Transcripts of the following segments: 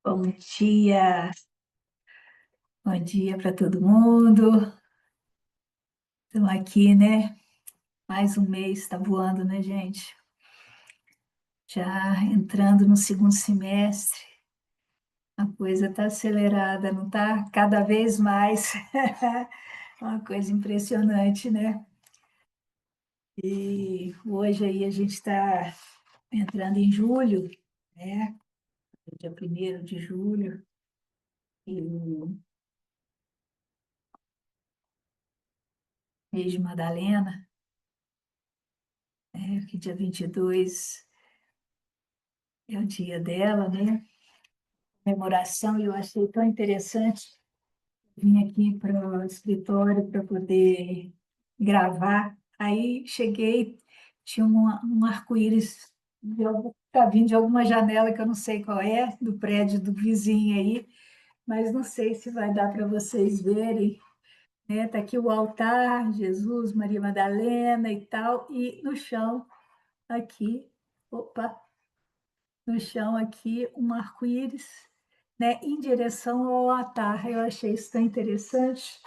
Bom dia, bom dia para todo mundo. Estamos aqui, né? Mais um mês está voando, né, gente? Já entrando no segundo semestre, a coisa está acelerada, não está? Cada vez mais. Uma coisa impressionante, né? E hoje aí a gente está entrando em julho, né? Dia 1º de julho, e o mês de Madalena, né? Que dia 22 é o dia dela, né? Comemoração, e eu achei tão interessante. Vim aqui para o escritório para poder gravar. Aí cheguei, tinha um arco-íris tá vindo de alguma janela que eu não sei qual é, do prédio do vizinho aí, mas não sei se vai dar para vocês verem. Né? Tá aqui o altar, Jesus, Maria Madalena e tal, e no chão aqui, opa, no chão aqui um arco-íris, né, em direção ao altar. Eu achei isso tão interessante,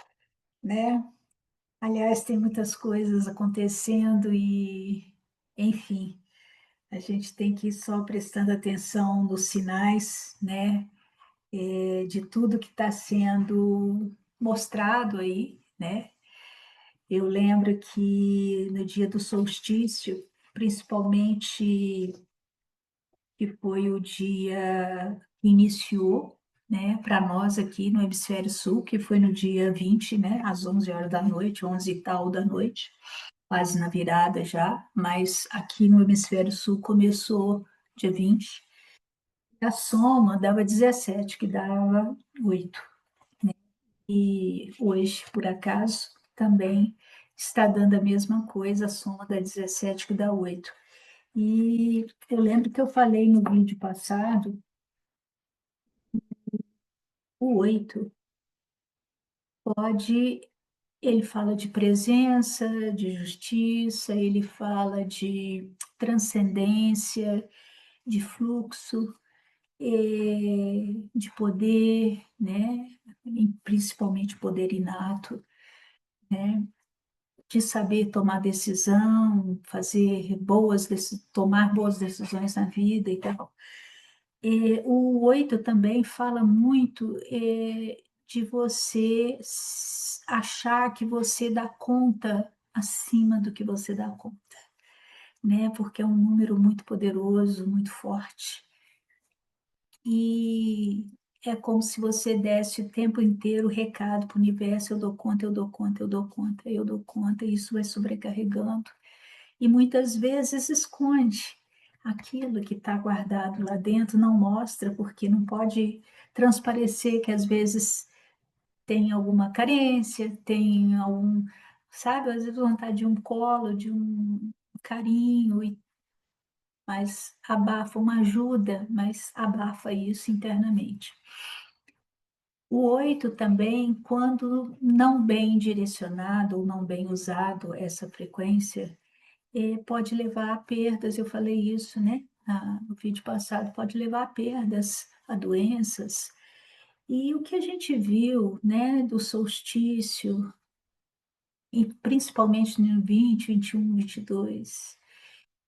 né? Aliás, tem muitas coisas acontecendo e, enfim, a gente tem que ir só prestando atenção nos sinais, né, de tudo que está sendo mostrado aí, né? Eu lembro que no dia do solstício, principalmente que foi o dia que iniciou, né, para nós aqui no Hemisfério Sul, que foi no dia 20, né, às 11 horas da noite, 11 e tal da noite, quase na virada já, mas aqui no Hemisfério Sul começou dia 20. A soma dava 17, que dava 8. E hoje, por acaso, também está dando a mesma coisa, a soma dá 17, que dá 8. E eu lembro que eu falei no vídeo passado, o 8 pode, ele fala de presença, de justiça, ele fala de transcendência, de fluxo, de poder, né? E principalmente poder inato, né? De saber tomar decisão, tomar boas decisões na vida e tal. O 8 também fala muito de você achar que você dá conta acima do que você dá conta, né? Porque é um número muito poderoso, muito forte. E é como se você desse o tempo inteiro o recado para o universo: eu dou conta, eu dou conta, eu dou conta, eu dou conta, e isso vai sobrecarregando. E muitas vezes esconde aquilo que está guardado lá dentro, não mostra, porque não pode transparecer que às vezes tem alguma carência, tem algum, sabe, às vezes vontade de um colo, de um carinho, mas abafa uma ajuda, mas abafa isso internamente. O 8 também, quando não bem direcionado ou não bem usado essa frequência, pode levar a perdas. Eu falei isso, né, no vídeo passado, pode levar a perdas, a doenças. E o que a gente viu, né, do solstício, e principalmente no 20, 21, 22,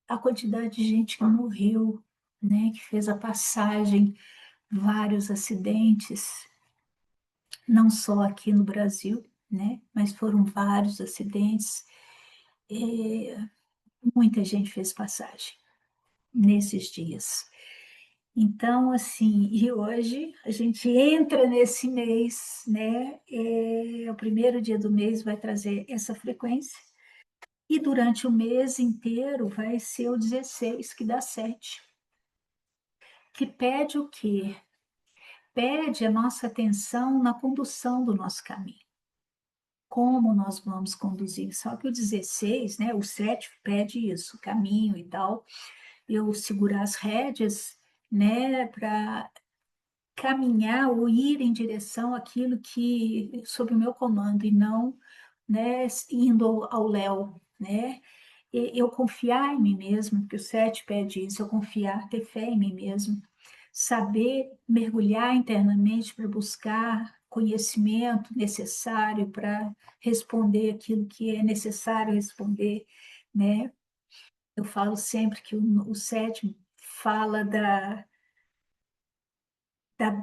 a quantidade de gente que morreu, né, que fez a passagem, vários acidentes, não só aqui no Brasil, né, mas foram vários acidentes. Muita gente fez passagem nesses dias. Então, assim, e hoje a gente entra nesse mês, né? O primeiro dia do mês vai trazer essa frequência, e durante o mês inteiro vai ser o 16, que dá 7, que pede o quê? Pede a nossa atenção na condução do nosso caminho. Como nós vamos conduzir? Só que o 16, né? O 7 pede isso, caminho e tal. Eu segurar as rédeas, né? Para caminhar ou ir em direção àquilo que sob o meu comando, e não, né, indo ao léu, né? Eu confiar em mim mesmo, porque o 7 pede isso, eu confiar, ter fé em mim mesmo, saber mergulhar internamente para buscar conhecimento necessário para responder aquilo que é necessário responder, né? Eu falo sempre que o sétimo fala da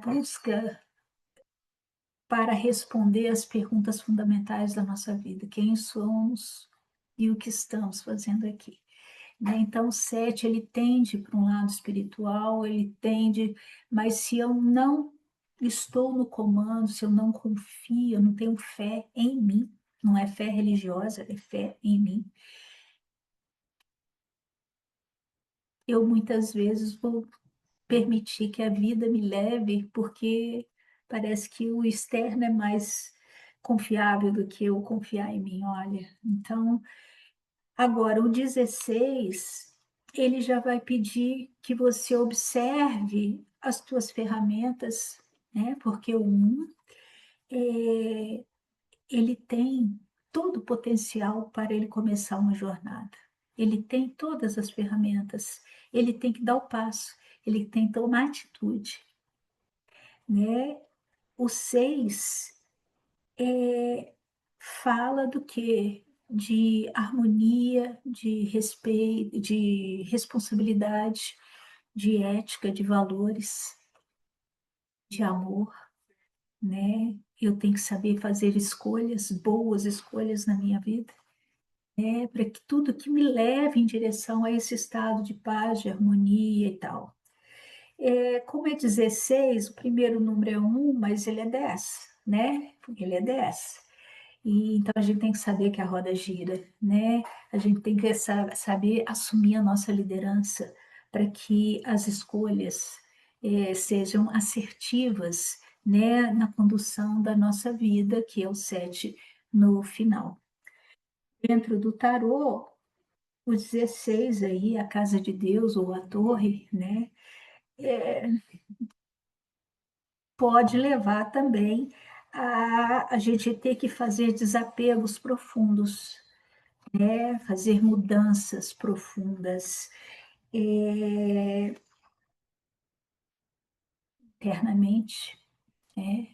busca para responder às perguntas fundamentais da nossa vida: quem somos e o que estamos fazendo aqui, né? Então, o sete, ele tende para um lado espiritual, ele tende, mas se eu não estou no comando, se eu não confio, eu não tenho fé em mim, não é fé religiosa, é fé em mim, eu muitas vezes vou permitir que a vida me leve, porque parece que o externo é mais confiável do que eu confiar em mim, olha. Então, agora, o 16 ele já vai pedir que você observe as tuas ferramentas, né? Porque o um é, ele tem todo o potencial para ele começar uma jornada. Ele tem todas as ferramentas, ele tem que dar o passo, ele tem que tomar atitude, né? O 6 fala do quê? De harmonia, de respeito, de responsabilidade, de ética, de valores, de amor, né? Eu tenho que saber fazer escolhas, boas escolhas na minha vida, né? Para que tudo que me leve em direção a esse estado de paz, de harmonia e tal. Como é 16, o primeiro número é um, mas ele é 10, né? Ele é 10. E então a gente tem que saber que a roda gira, né? A gente tem que saber assumir a nossa liderança para que as escolhas sejam assertivas, né, na condução da nossa vida, que é o 7 no final. Dentro do tarô, o 16 aí, a casa de Deus ou a torre, né, pode levar também a gente ter que fazer desapegos profundos, fazer mudanças profundas internamente, né,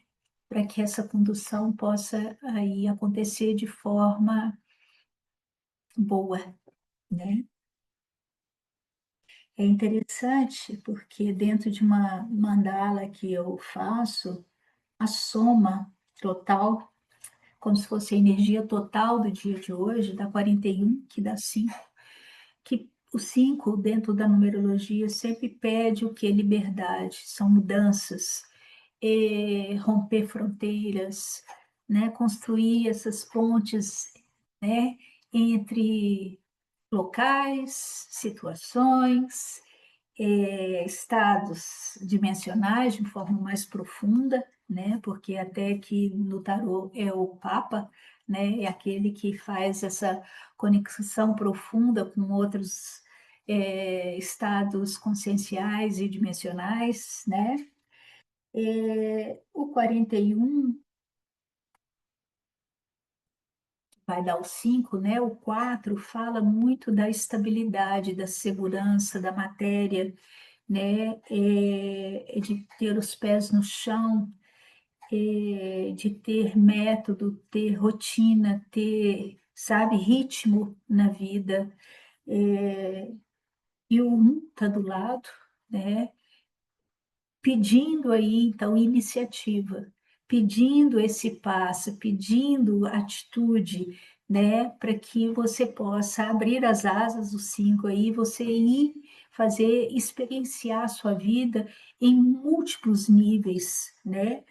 para que essa condução possa aí acontecer de forma boa, né? É interessante porque dentro de uma mandala que eu faço, a soma total, como se fosse a energia total do dia de hoje, dá 41, que dá 5, que o 5 dentro da numerologia sempre pede o que? Liberdade, são mudanças, romper fronteiras, né? Construir essas pontes, né? Entre locais, situações, estados dimensionais de forma mais profunda, né? Porque até que no tarô é o Papa, né? É aquele que faz essa conexão profunda com outros estados conscienciais e dimensionais, né? O 41 vai dar o 5, né? O 4 fala muito da estabilidade, da segurança, da matéria, né? De ter os pés no chão, de ter método, ter rotina, ter, sabe, ritmo na vida. É, e o um está do lado, né? Pedindo aí, então, iniciativa, pedindo esse passo, pedindo atitude, né, para que você possa abrir as asas do 5 aí, você ir fazer, experienciar a sua vida em múltiplos níveis, né?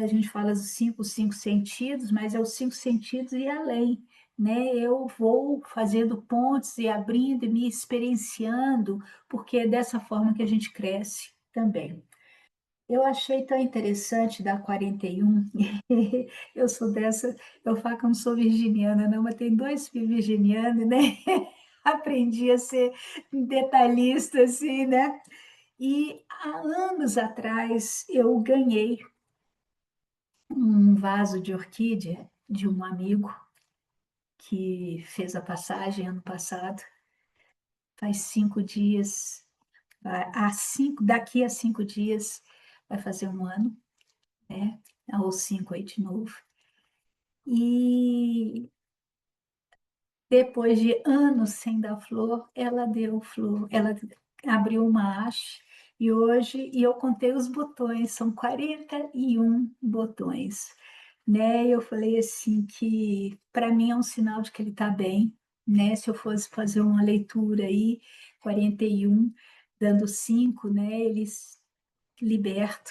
A gente fala dos cinco sentidos, mas é os 5 sentidos e além, né? Eu vou fazendo pontes e abrindo e me experienciando, porque é dessa forma que a gente cresce também. Eu achei tão interessante da 41. Eu sou dessa, eu falo que eu não sou virginiana, não, mas tem dois filhos virginianos, né? Aprendi a ser detalhista, assim, né? E há anos atrás eu ganhei um vaso de orquídea de um amigo que fez a passagem ano passado, faz 5 dias. Daqui a 5 dias vai fazer um ano, né? Ou 5 aí de novo. E depois de anos sem dar flor, ela deu flor, ela abriu uma haste e eu contei os botões, são 41 botões, né? Eu falei assim que para mim é um sinal de que ele está bem, né? Se eu fosse fazer uma leitura aí, 41 dando 5, né? Eles liberto,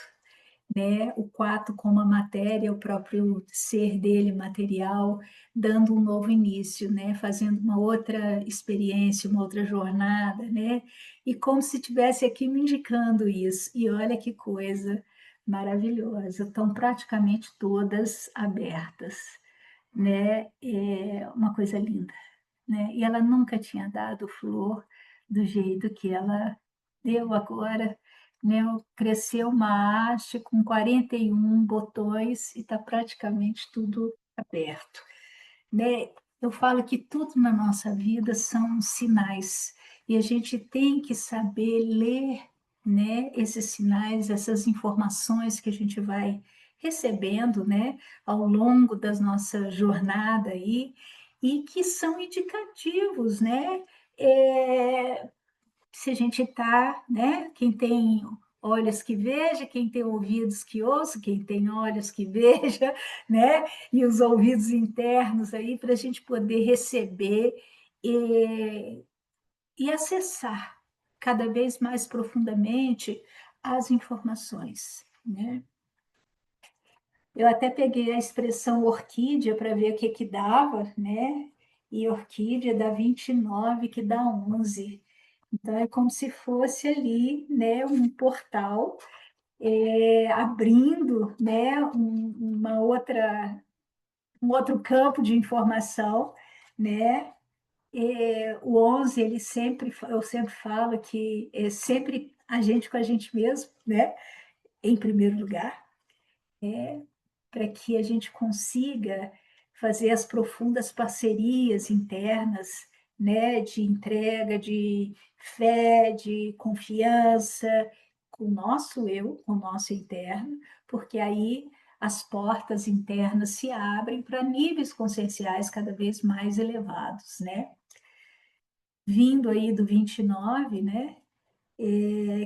né? O 4 como a matéria, o próprio ser dele, material, dando um novo início, né? Fazendo uma outra experiência, uma outra jornada, né? E como se tivesse aqui me indicando isso. E olha que coisa maravilhosa, estão praticamente todas abertas, né? É uma coisa linda, né? E ela nunca tinha dado flor do jeito que ela deu agora, né? Cresceu uma haste com 41 botões e está praticamente tudo aberto, né? Eu falo que tudo na nossa vida são sinais e a gente tem que saber ler, né, esses sinais, essas informações que a gente vai recebendo, né, ao longo da nossa jornada aí e que são indicativos, né? É, se a gente está, né? Quem tem olhos que veja, quem tem ouvidos que ouça, quem tem olhos que veja, né? E os ouvidos internos aí para a gente poder receber e acessar cada vez mais profundamente as informações, né? Eu até peguei a expressão orquídea para ver o que que dava, né? E orquídea dá 29, que dá 11. Então, é como se fosse ali, né, um portal abrindo, né, um outro campo de informação, né? O 11, eu sempre falo que é sempre a gente com a gente mesmo, né? Em primeiro lugar, para que a gente consiga fazer as profundas parcerias internas, né, de entrega, de fé, de confiança com o nosso eu, com o nosso interno, porque aí as portas internas se abrem para níveis conscienciais cada vez mais elevados, né? Vindo aí do 29, né,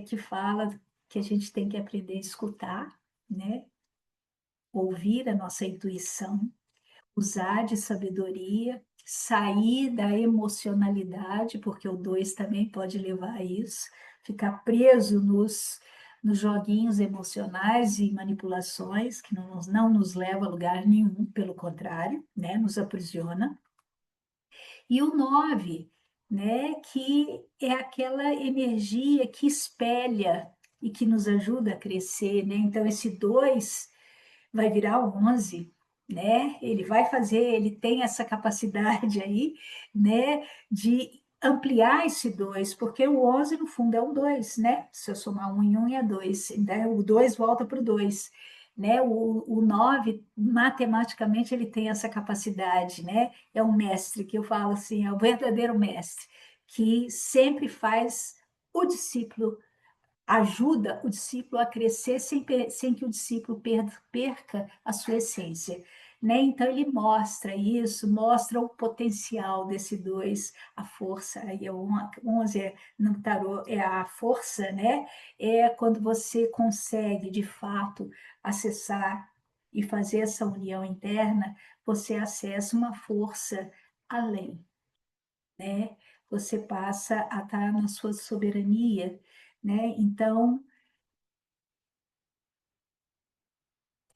que fala que a gente tem que aprender a escutar, né? Ouvir a nossa intuição, usar de sabedoria, sair da emocionalidade, porque o 2 também pode levar a isso, ficar preso nos joguinhos emocionais e manipulações que não nos leva a lugar nenhum, pelo contrário, né, nos aprisiona. E o 9, né, que é aquela energia que espelha e que nos ajuda a crescer, né? Então, esse 2 vai virar 11, né? Ele tem essa capacidade aí, né, de ampliar esse 2, porque o 11 no fundo é um 2, né? Se eu somar um em um é 2, né? O 2 volta para o 2, né? O 9, matematicamente, ele tem essa capacidade, né? É um mestre, que eu falo assim, é o verdadeiro mestre, que sempre faz o discípulo ajuda o discípulo a crescer sem que o discípulo perca a sua essência. Né? Então, ele mostra isso, mostra o potencial desse 2, a força, aí é 11 no tarô é a força, né? É quando você consegue, de fato, acessar e fazer essa união interna, você acessa uma força além, né? Você passa a estar na sua soberania, né? Então,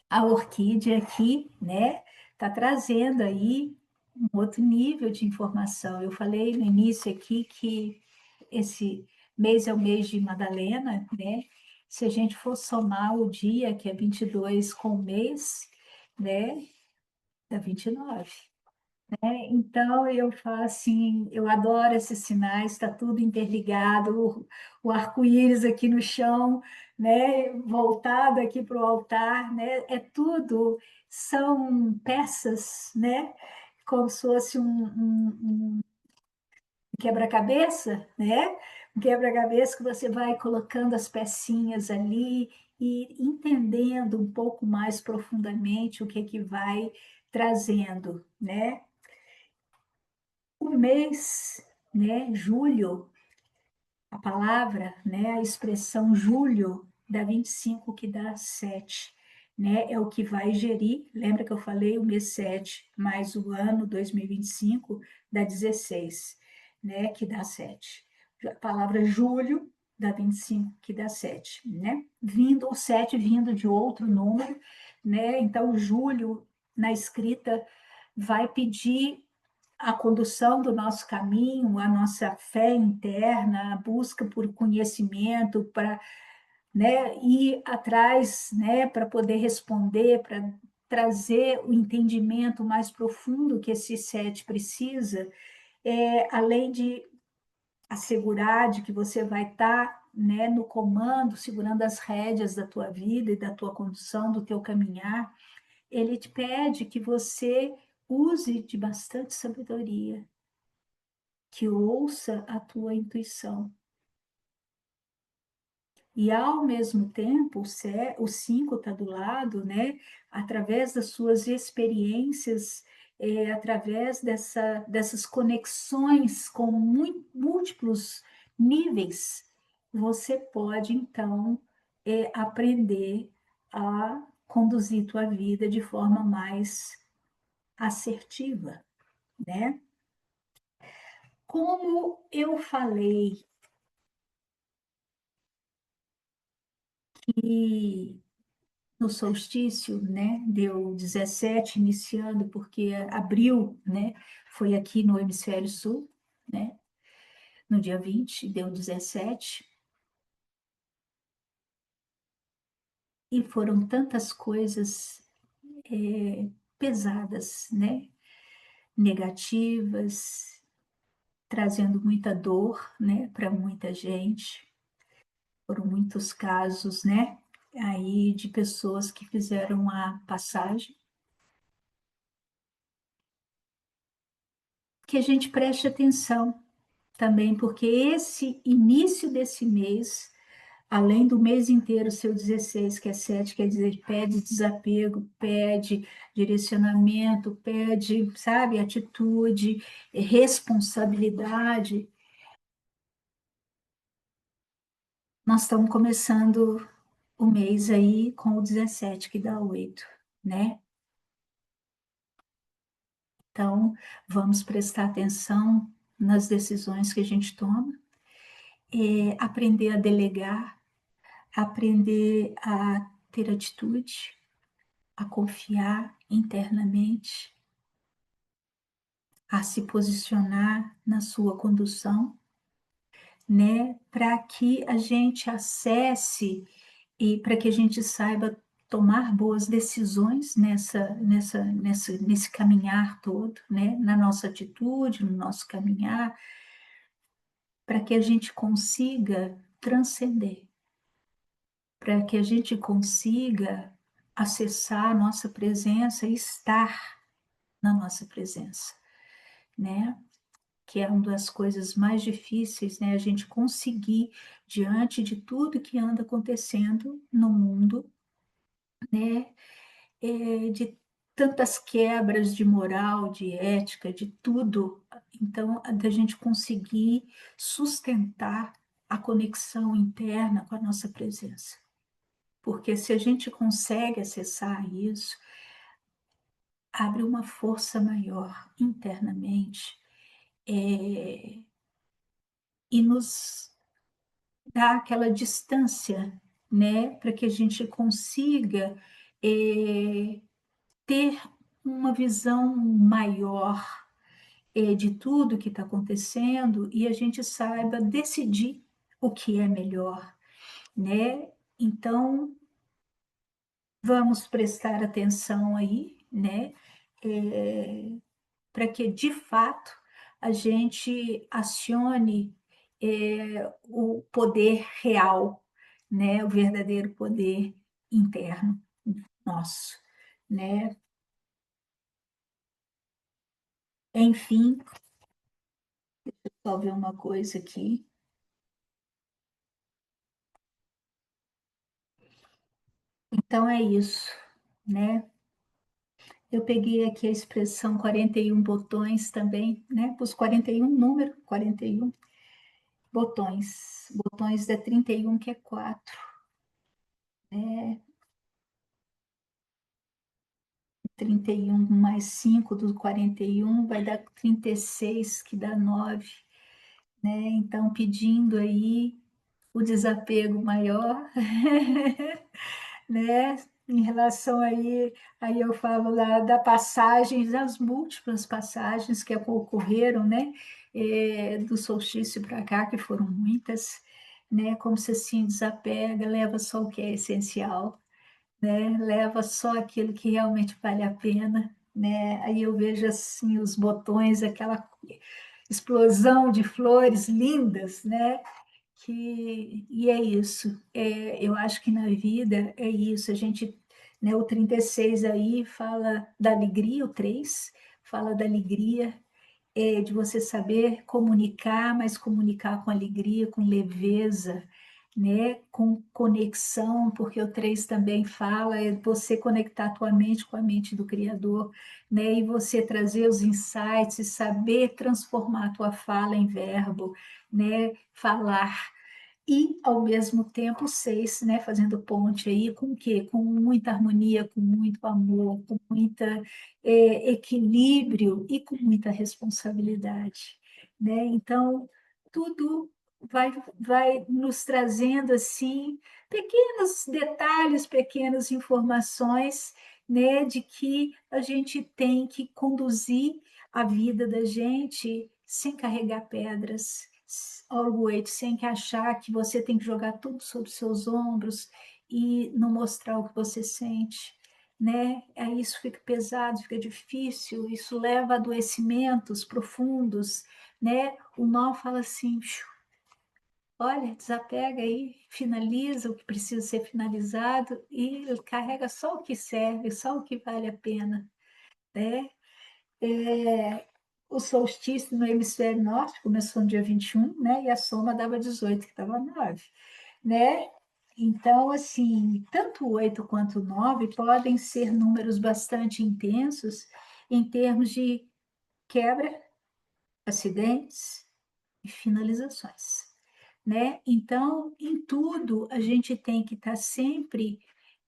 a orquídea aqui, né, está trazendo aí um outro nível de informação. Eu falei no início aqui que esse mês é o mês de Madalena, né? Se a gente for somar o dia, que é 22 com o mês, né, dá 29. Então, eu falo assim, eu adoro esses sinais, está tudo interligado, o arco-íris aqui no chão, né, voltado aqui para o altar, né, é tudo, são peças, né, como se fosse um quebra-cabeça, né, Um quebra-cabeça que você vai colocando as pecinhas ali e entendendo um pouco mais profundamente o que que vai trazendo, né? O mês, né, julho, a palavra, né, a expressão julho dá 25, que dá 7, né, é o que vai gerir. Lembra que eu falei o mês 7 mais o ano 2025 dá 16, né, que dá 7. A palavra julho dá 25, que dá 7, né? Vindo o 7 vindo de outro número, né? Então julho na escrita vai pedir a condução do nosso caminho, a nossa fé interna, a busca por conhecimento, para, né, ir atrás, né, para poder responder, para trazer o entendimento mais profundo que esse sete precisa, além de assegurar de que você vai estar, né, no comando, segurando as rédeas da tua vida e da tua condução, do teu caminhar, ele te pede que você use de bastante sabedoria, que ouça a tua intuição. E ao mesmo tempo, o 5 está do lado, né? Através das suas experiências, através dessas conexões com múltiplos níveis, você pode então aprender a conduzir tua vida de forma mais assertiva, né? Como eu falei que no solstício, né, deu 17, iniciando, porque abril, né, foi aqui no hemisfério sul, né, no dia 20, deu 17, e foram tantas coisas pesadas, né, negativas, trazendo muita dor, né, para muita gente. Foram muitos casos, né, aí de pessoas que fizeram a passagem, que a gente preste atenção também, porque esse início desse mês, além do mês inteiro, seu 16, que é 7, quer dizer, pede desapego, pede direcionamento, pede, sabe, atitude, responsabilidade. Nós estamos começando o mês aí com o 17, que dá 8, né? Então, vamos prestar atenção nas decisões que a gente toma, aprender a delegar, aprender a ter atitude, a confiar internamente, a se posicionar na sua condução, né, para que a gente acesse e para que a gente saiba tomar boas decisões nesse caminhar todo, né, na nossa atitude, no nosso caminhar, para que a gente consiga transcender, para que a gente consiga acessar a nossa presença e estar na nossa presença, né? Que é uma das coisas mais difíceis, né? A gente conseguir, diante de tudo que anda acontecendo no mundo, né? De tantas quebras de moral, de ética, de tudo. Então, da gente conseguir sustentar a conexão interna com a nossa presença. Porque se a gente consegue acessar isso, abre uma força maior internamente, é, e nos dá aquela distância, né, para que a gente consiga ter uma visão maior de tudo que está acontecendo e a gente saiba decidir o que é melhor, né? Então, vamos prestar atenção aí, né? Para que de fato a gente acione o poder real, né? O verdadeiro poder interno nosso, né? Enfim, só ver uma coisa aqui. Então é isso, né? Eu peguei aqui a expressão 41 botões também, né? Os 41 número, 41 botões. Botões da 31, que é 4. É 31 mais 5 do 41 vai dar 36, que dá 9, né? Então, pedindo aí o desapego maior, né? Em relação aí eu falo da passagem, das múltiplas passagens que ocorreram, né? Do solstício para cá, que foram muitas, né? Como se assim desapega, leva só o que é essencial, né? Leva só aquilo que realmente vale a pena, né? Aí eu vejo assim os botões, aquela explosão de flores lindas, né? E é isso. Eu acho que na vida é isso. A gente, né, o 36 aí fala da alegria, o 3 fala da alegria, de você saber comunicar, mas comunicar com alegria, com leveza, né? Com conexão, porque o 3 também fala você conectar a tua mente com a mente do Criador, né? E você trazer os insights e saber transformar a tua fala em verbo, né? Falar e, ao mesmo tempo, 6, né, fazendo ponte aí com o quê? Com muita harmonia, com muito amor, com muita equilíbrio e com muita responsabilidade, né? Então, tudo vai nos trazendo, assim, pequenos detalhes, pequenas informações, né, de que a gente tem que conduzir a vida da gente sem carregar pedras, always, sem que achar que você tem que jogar tudo sobre os seus ombros e não mostrar o que você sente, né? Aí isso fica pesado, fica difícil, isso leva a adoecimentos profundos, né? O mal fala assim, olha, desapega aí, finaliza o que precisa ser finalizado e carrega só o que serve, só o que vale a pena, né? É, o solstício no hemisfério norte começou no dia 21, né? E a soma dava 18, que dava 9, né? Então, assim, tanto o 8 quanto o 9 podem ser números bastante intensos em termos de quebra, acidentes e finalizações, né? Então, em tudo, a gente tem que estar sempre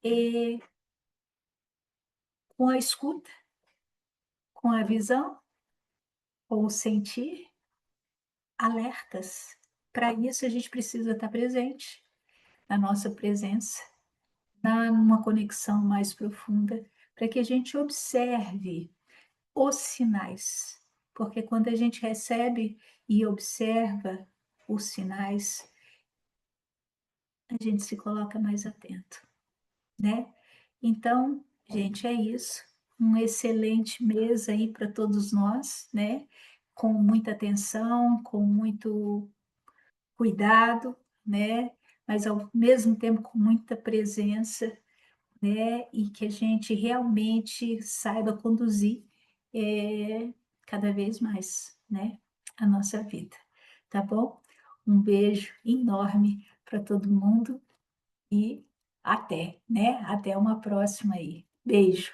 eh, com a escuta, com a visão, com o sentir, alertas. Para isso, a gente precisa estar presente, na nossa presença, numa conexão mais profunda, para que a gente observe os sinais. Porque quando a gente recebe e observa os sinais, a gente se coloca mais atento, né? Então, gente, é isso. Um excelente mês aí para todos nós, né? Com muita atenção, com muito cuidado, né? Mas ao mesmo tempo com muita presença, né? E que a gente realmente saiba conduzir cada vez mais, né? A nossa vida, tá bom? Um beijo enorme para todo mundo e até, né? Até uma próxima aí. Beijo.